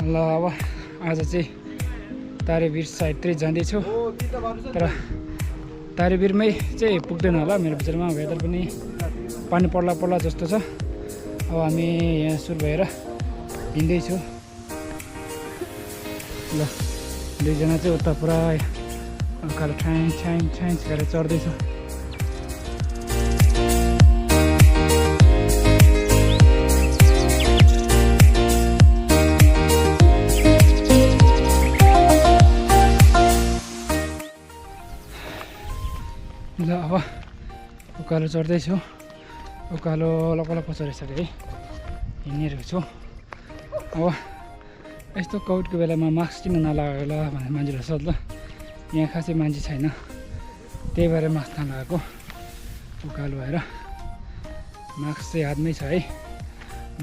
ल अब आज चाहिँ तारेभिर साइडतिर जाँदैछु तर तारेभिरमै चाहिँ पुग्दैन होला मेरो विचारमा वेदर पनि पानी पर्ला जस्तो छ अब हामी यहाँ सुरु भएर हिँड्दैछु ल दुईजना चाहिँ उता पुरा उकालो छ्याङ गरेर चढ्दैछु ल अब उकालो चढ्दैछु उकालो लपलप चढिसकेँ है हिँडिरहेको छु अब यस्तो कोभिडको बेलामा मास्क किन नलगाएको होला भनेर मान्छेहरू सोध्ला यहाँ खासै मान्छे छैन त्यही भएर मास्क नलगाएको उकालो भएर मास्क चाहिँ हातमै छ है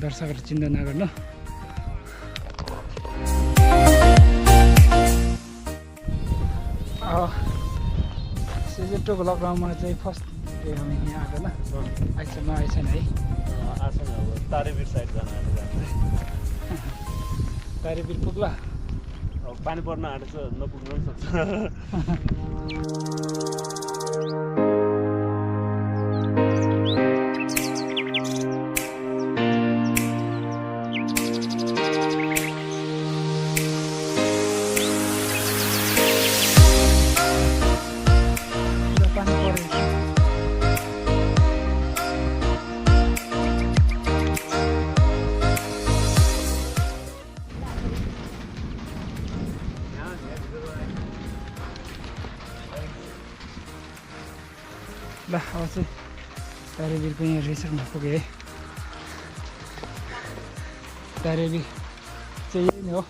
दर्शकहरू चिन्ता नगर्नु सिजन 2 को लकडाउनमा चाहिँ फर्स्ट डे हामी यहाँ आएको होइन आइसम्म आएछैन है तारेभिर साइड जान तारेभिर पुग्ला अब पानी पर्न आँटेछ नपुग्न पनि सक्छ ल अब चाहिँ तारेभिरको यहाँ रिसर्टमा पुगेँ है तारेभिर चाहिँ यही नै हो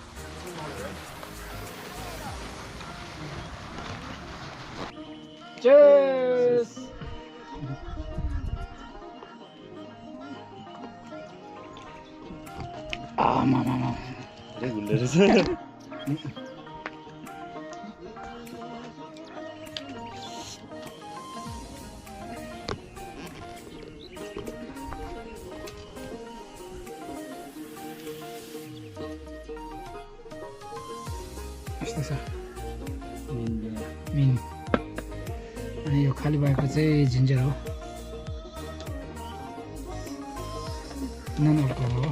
Cheers! मामा घुल्दै रहेछ यस्तो छ मिन अनि यो खाली भएको चाहिँ जिन्जर हो नन अल्कोहल हो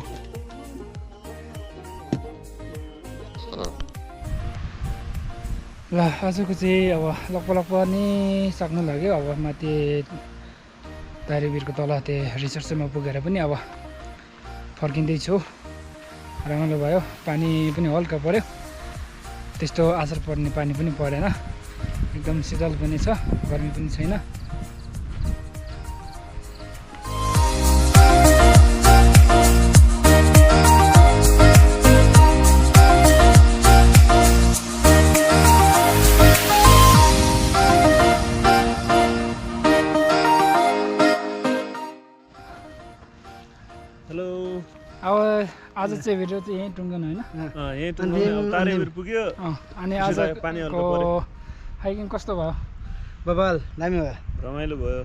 ल आजको चाहिँ अब लगभग पनि सक्नु लाग्यो अब माथि तारेभिरको तल त्यो रिसर्चमा पुगेर पनि अब फर्किँदैछु रमाइलो भयो पानी पनि हल्का पर्यो त्यस्तो असर पर्ने पानी पनि परेन एकदम शीतल पनि छ गर्मी पनि छैन हेलो अब आज चाहिँ भिडियो चाहिँ यहीँ टुङ्गन होइन यही टुङ्गन तारेभिर पुग्यो अनि पानी आजको हाइकिङ कस्तो भयो बबाल दामी भयो रमाइलो भयो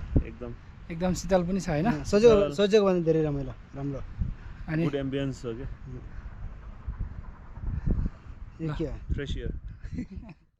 एकदम शीतल पनि छ होइन सोचेको भने धेरै रमाइलो राम्रो अनि गुड एम्बियन्स हो के फ्रेस एयर